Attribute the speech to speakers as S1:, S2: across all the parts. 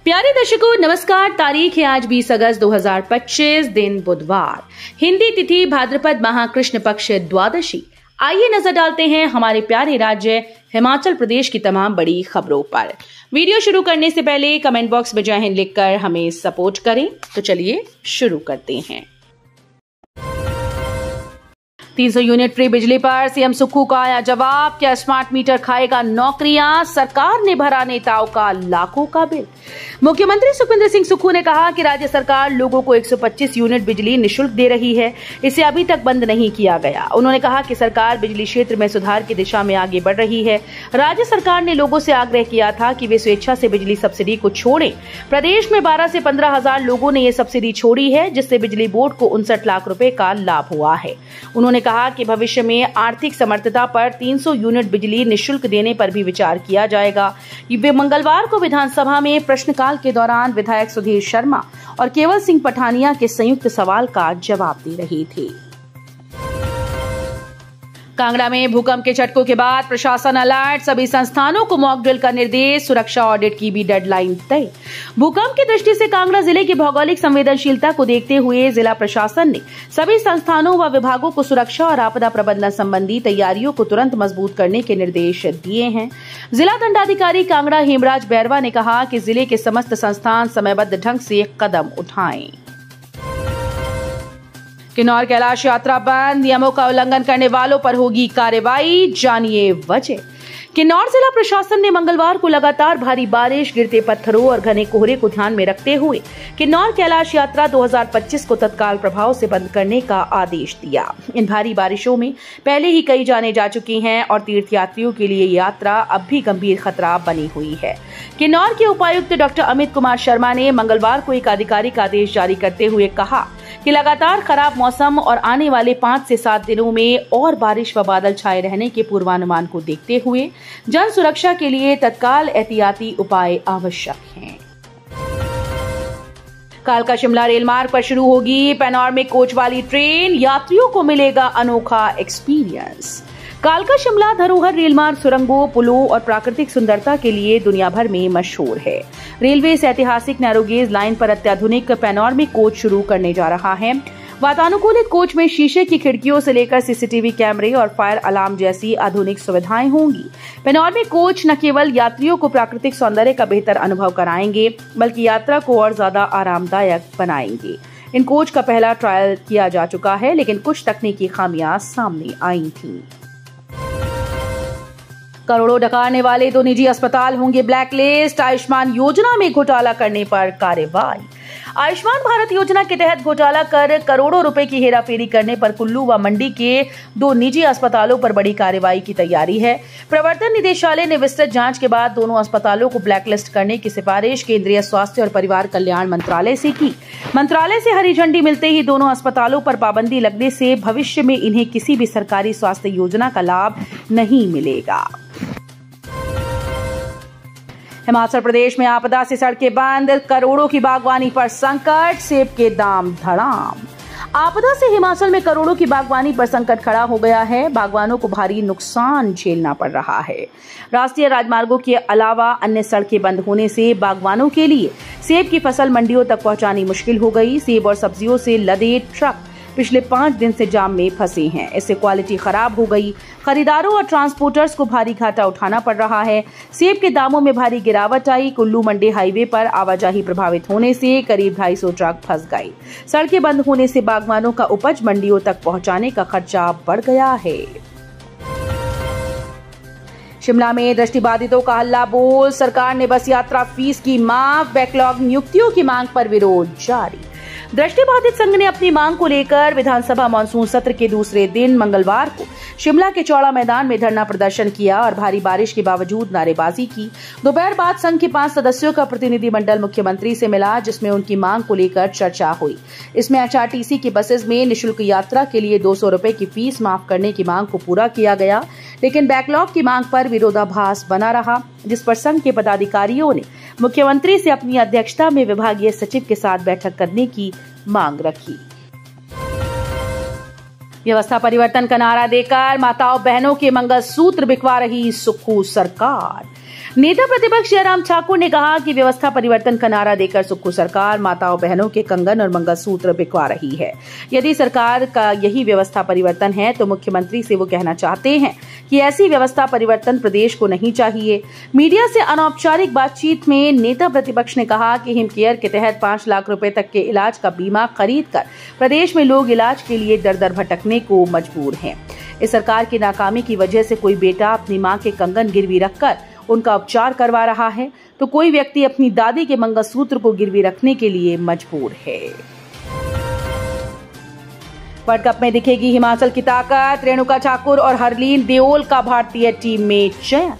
S1: प्यारे दर्शकों नमस्कार। तारीख है आज 20 अगस्त 2025, दिन बुधवार, हिंदी तिथि भाद्रपद माह कृष्ण पक्ष द्वादशी। आइए नजर डालते हैं हमारे प्यारे राज्य हिमाचल प्रदेश की तमाम बड़ी खबरों पर। वीडियो शुरू करने से पहले कमेंट बॉक्स में जय हिंद लिखकर हमें सपोर्ट करें। तो चलिए शुरू करते हैं। 300 यूनिट फ्री बिजली पर सीएम सुक्खू का आया जवाब। क्या स्मार्ट मीटर खाएगा नौकरियां? सरकार ने भरा नेताओं का लाखों का बिल। मुख्यमंत्री सुखविंदर सिंह सुक्खू ने कहा कि राज्य सरकार लोगों को 125 यूनिट बिजली निःशुल्क दे रही है। इसे अभी तक बंद नहीं किया गया। उन्होंने कहा कि सरकार बिजली क्षेत्र में सुधार की दिशा में आगे बढ़ रही है। राज्य सरकार ने लोगों से आग्रह किया था कि वे स्वेच्छा से बिजली सब्सिडी को छोड़ें। प्रदेश में 12 से 15 हजार लोगों ने ये सब्सिडी छोड़ी है, जिससे बिजली बोर्ड को 59 लाख रुपए का लाभ हुआ है। उन्होंने कहा कि भविष्य में आर्थिक समर्थता पर 300 यूनिट बिजली निःशुल्क देने पर भी विचार किया जाएगा। वे मंगलवार को विधानसभा में प्रश्नकाल के दौरान विधायक सुधीर शर्मा और केवल सिंह पठानिया के संयुक्त सवाल का जवाब दे रहे थे। कांगड़ा में भूकंप के झटकों के बाद प्रशासन अलर्ट, सभी संस्थानों को मॉक ड्रिल का निर्देश, सुरक्षा ऑडिट की भी डेडलाइन तय। भूकंप की दृष्टि से कांगड़ा जिले की भौगोलिक संवेदनशीलता को देखते हुए जिला प्रशासन ने सभी संस्थानों व विभागों को सुरक्षा और आपदा प्रबंधन संबंधी तैयारियों को तुरंत मजबूत करने के निर्देश दिए हैं। जिला दंडाधिकारी कांगड़ा हेमराज बैरवा ने कहा कि जिले के समस्त संस्थान समयबद्ध ढंग से कदम उठाएं। किन्नौर कैलाश यात्रा बंद, नियमों का उल्लंघन करने वालों पर होगी कार्रवाई, जानिए वजह। किन्नौर जिला प्रशासन ने मंगलवार को लगातार भारी बारिश, गिरते पत्थरों और घने कोहरे को ध्यान में रखते हुए किन्नौर कैलाश यात्रा 2025 को तत्काल प्रभाव से बंद करने का आदेश दिया। इन भारी बारिशों में पहले ही कई जानें जा चुकी हैं और तीर्थयात्रियों के लिए यात्रा अब भी गंभीर खतरा बनी हुई है। किन्नौर के उपायुक्त डॉक्टर अमित कुमार शर्मा ने मंगलवार को एक आधिकारिक आदेश जारी करते हुए कहा कि लगातार खराब मौसम और आने वाले 5 से 7 दिनों में और बारिश व बादल छाए रहने के पूर्वानुमान को देखते हुए जन सुरक्षा के लिए तत्काल एहतियाती उपाय आवश्यक हैं। कालका शिमला रेल मार्ग पर शुरू होगी पैनोरमिक कोच वाली ट्रेन, यात्रियों को मिलेगा अनोखा एक्सपीरियंस। कालका शिमला धरोहर रेलमार्ग सुरंगों, पुलों और प्राकृतिक सुंदरता के लिए दुनिया भर में मशहूर है। रेलवे इस ऐतिहासिक नैरोगेज लाइन पर अत्याधुनिक पैनोरमिक कोच शुरू करने जा रहा है। वातानुकूलित कोच में शीशे की खिड़कियों से लेकर सीसीटीवी कैमरे और फायर अलार्म जैसी आधुनिक सुविधाएं होंगी। पैनोरमिक कोच न केवल यात्रियों को प्राकृतिक सौंदर्य का बेहतर अनुभव कराएंगे, बल्कि यात्रा को और ज्यादा आरामदायक बनाएंगे। इन कोच का पहला ट्रायल किया जा चुका है, लेकिन कुछ तकनीकी खामियां सामने आई थी। करोड़ों डकारने वाले 2 निजी अस्पताल होंगे ब्लैकलिस्ट, आयुष्मान योजना में घोटाला करने पर कार्रवाई। आयुष्मान भारत योजना के तहत घोटाला कर करोड़ों रुपए की हेराफेरी करने पर कुल्लू व मंडी के 2 निजी अस्पतालों पर बड़ी कार्रवाई की तैयारी है। प्रवर्तन निदेशालय ने विस्तृत जांच के बाद दोनों अस्पतालों को ब्लैकलिस्ट करने की सिफारिश केंद्रीय स्वास्थ्य और परिवार कल्याण मंत्रालय से की। मंत्रालय से हरी झंडी मिलते ही दोनों अस्पतालों पर पाबंदी लगने से भविष्य में इन्हें किसी भी सरकारी स्वास्थ्य योजना का लाभ नहीं मिलेगा। हिमाचल प्रदेश में आपदा से सड़कें बंद, करोड़ों की बागवानी पर संकट, सेब के दाम धड़ाम। आपदा से हिमाचल में करोड़ों की बागवानी पर संकट खड़ा हो गया है। बागवानों को भारी नुकसान झेलना पड़ रहा है। राष्ट्रीय राजमार्गों के अलावा अन्य सड़कें बंद होने से बागवानों के लिए सेब की फसल मंडियों तक पहुंचानी मुश्किल हो गई। सेब और सब्जियों से लदे ट्रक पिछले 5 दिन से जाम में फंसे हैं। इससे क्वालिटी खराब हो गई। खरीदारों और ट्रांसपोर्टर्स को भारी घाटा उठाना पड़ रहा है। सेब के दामों में भारी गिरावट आई। कुल्लू मंडी हाईवे पर आवाजाही प्रभावित होने से करीब 250 ट्रक फंस गए। सड़कें बंद होने से बागवानों का उपज मंडियों तक पहुंचाने का खर्चा बढ़ गया है। शिमला में दृष्टिबाधितों का हल्ला बोल, सरकार ने बस यात्रा फीस की माफ, बैकलॉग नियुक्तियों की मांग पर विरोध जारी। दृष्टिबाधित संघ ने अपनी मांग को लेकर विधानसभा मानसून सत्र के दूसरे दिन मंगलवार को शिमला के चौड़ा मैदान में धरना प्रदर्शन किया और भारी बारिश के बावजूद नारेबाजी की। दोपहर बाद संघ के 5 सदस्यों का प्रतिनिधिमंडल मुख्यमंत्री से मिला, जिसमें उनकी मांग को लेकर चर्चा हुई। इसमें एचआरटीसी की बसेस में निःशुल्क यात्रा के लिए 200 रुपए की फीस माफ करने की मांग को पूरा किया गया, लेकिन बैकलॉग की मांग पर विरोधाभास बना रहा, जिस पर संघ के पदाधिकारियों ने मुख्यमंत्री से अपनी अध्यक्षता में विभागीय सचिव के साथ बैठक करने की मांग रखी। व्यवस्था परिवर्तन का नारा देकर माताओं बहनों के मंगलसूत्र बिकवा रही सुक्खू सरकार। नेता प्रतिपक्ष जयराम ठाकुर ने कहा कि व्यवस्था परिवर्तन का नारा देकर सुक्खू सरकार माताओं बहनों के कंगन और मंगलसूत्र बिकवा रही है। यदि सरकार का यही व्यवस्था परिवर्तन है तो मुख्यमंत्री से वो कहना चाहते हैं कि ऐसी व्यवस्था परिवर्तन प्रदेश को नहीं चाहिए। मीडिया से अनौपचारिक बातचीत में नेता प्रतिपक्ष ने कहा कि हिम केयर के तहत 5 लाख रुपए तक के इलाज का बीमा खरीद कर प्रदेश में लोग इलाज के लिए दर दर भटकने को मजबूर हैं। इस सरकार की नाकामी की वजह से कोई बेटा अपनी मां के कंगन गिरवी रखकर उनका उपचार करवा रहा है तो कोई व्यक्ति अपनी दादी के मंगलसूत्र को गिरवी रखने के लिए मजबूर है। वर्ल्ड कप में दिखेगी हिमाचल की ताकत, रेणुका ठाकुर और हरलीन देओल का भारतीय टीम में चयन।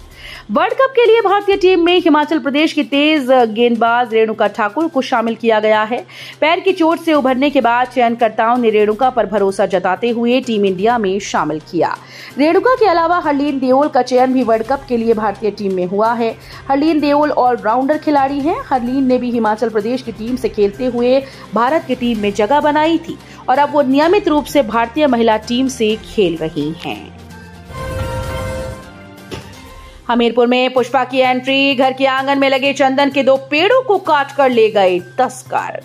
S1: वर्ल्ड कप के लिए भारतीय टीम में हिमाचल प्रदेश की तेज गेंदबाज रेणुका ठाकुर को शामिल किया गया है। पैर की चोट से उभरने के बाद चयनकर्ताओं ने रेणुका पर भरोसा जताते हुए टीम इंडिया में शामिल किया। रेणुका के अलावा हरलीन देओल का चयन भी वर्ल्ड कप के लिए भारतीय टीम में हुआ है। हरलीन देओल ऑलराउंडर खिलाड़ी हैं। हरलीन ने भी हिमाचल प्रदेश की टीम से खेलते हुए भारत की टीम में जगह बनाई थी और अब वो नियमित रूप से भारतीय महिला टीम से खेल रही हैं। हमीरपुर में पुष्पा की एंट्री, घर के आंगन में लगे चंदन के 2 पेड़ों को काटकर ले गए तस्कर।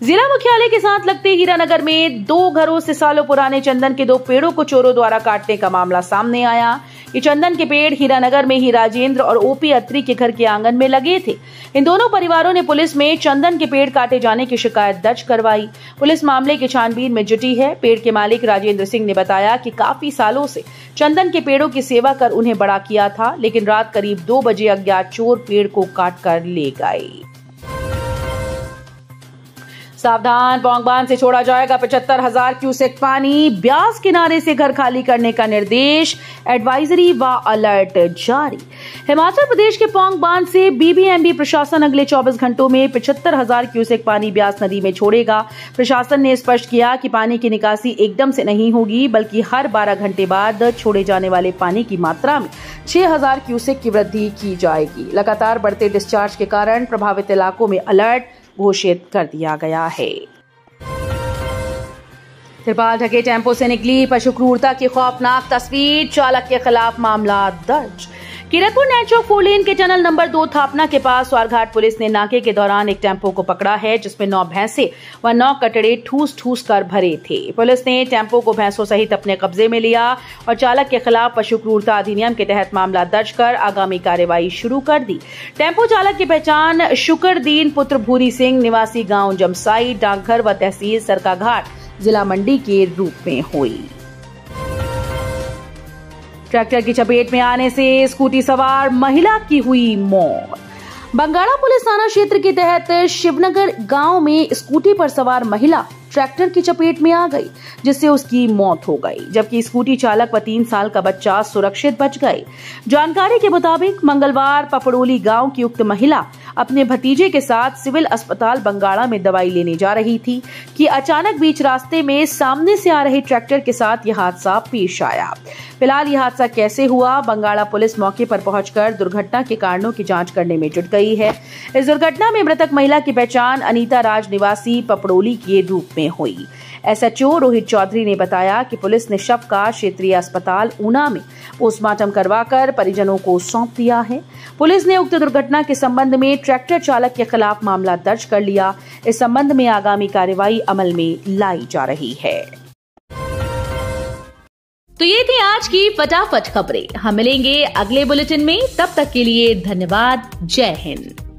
S1: जिला मुख्यालय के साथ लगते हीरानगर में 2 घरों से सालों पुराने चंदन के 2 पेड़ों को चोरों द्वारा काटने का मामला सामने आया। ये चंदन के पेड़ हीरानगर में ही राजेंद्र और ओपी अत्री के घर के आंगन में लगे थे। इन दोनों परिवारों ने पुलिस में चंदन के पेड़ काटे जाने की शिकायत दर्ज करवाई। पुलिस मामले की छानबीन में जुटी है। पेड़ के मालिक राजेंद्र सिंह ने बताया कि काफी सालों से चंदन के पेड़ों की सेवा कर उन्हें बड़ा किया था, लेकिन रात करीब 2 बजे अज्ञात चोर पेड़ को काट कर ले गए। सावधान, पौंग बांध से छोड़ा जाएगा 75,000 क्यूसेक पानी। ब्यास किनारे से घर खाली करने का निर्देश, एडवाइजरी व अलर्ट जारी। हिमाचल प्रदेश के पौंग बांध से बीबीएमबी प्रशासन अगले 24 घंटों में 75,000 क्यूसेक पानी ब्यास नदी में छोड़ेगा। प्रशासन ने स्पष्ट किया कि पानी की निकासी एकदम से नहीं होगी, बल्कि हर 12 घंटे बाद छोड़े जाने वाले पानी की मात्रा में 6,000 क्यूसेक की वृद्धि की जाएगी। लगातार बढ़ते डिस्चार्ज के कारण प्रभावित इलाकों में अलर्ट घोषित कर दिया गया है। तिरपाल ढके टेम्पो से निकली पशु क्रूरता की खौफनाक तस्वीर, चालक के खिलाफ मामला दर्ज। कीरतपुर नेचौक 4 लेन के टनल नंबर 2 थापना के पास स्वारघाट पुलिस ने नाके के दौरान एक टेम्पो को पकड़ा है, जिसमें 9 भैंसे व 9 कटड़े ठूस ठूस कर भरे थे। पुलिस ने टेम्पो को भैंसों सहित अपने कब्जे में लिया और चालक के खिलाफ पशु क्रूरता अधिनियम के तहत मामला दर्ज कर आगामी कार्रवाई शुरू कर दी। टेम्पो चालक की पहचान शुक्रदीन पुत्र भूरी सिंह निवासी गांव जमसाई, डाकघर व तहसील सरकाघाट, जिला मंडी के रूप में हुई। ट्रैक्टर की चपेट में आने से स्कूटी सवार महिला की हुई मौत। बंगाड़ा पुलिस थाना क्षेत्र के तहत शिवनगर गांव में स्कूटी पर सवार महिला ट्रैक्टर की चपेट में आ गई, जिससे उसकी मौत हो गई, जबकि स्कूटी चालक व 3 साल का बच्चा सुरक्षित बच गए। जानकारी के मुताबिक मंगलवार पपड़ोली गांव की उक्त महिला अपने भतीजे के साथ सिविल अस्पताल बंगाड़ा में दवाई लेने जा रही थी कि अचानक बीच रास्ते में सामने से आ रहे ट्रैक्टर के साथ यह हादसा पेश आया। फिलहाल यह हादसा कैसे हुआ, बंगाड़ा पुलिस मौके पर पहुंचकर दुर्घटना के कारणों की जांच करने में जुट गई है। इस दुर्घटना में मृतक महिला की पहचान अनीता राज निवासी पपड़ोली के रूप में हुई। एसएचओ रोहित चौधरी ने बताया कि पुलिस ने शव का क्षेत्रीय अस्पताल ऊना में पोस्टमार्टम करवाकर परिजनों को सौंप दिया है। पुलिस ने उक्त दुर्घटना के संबंध में ट्रैक्टर चालक के खिलाफ मामला दर्ज कर लिया। इस संबंध में आगामी कार्रवाई अमल में लाई जा रही है। तो ये थी आज की फटाफट खबरें। हम मिलेंगे अगले बुलेटिन में, तब तक के लिए धन्यवाद। जय हिंद।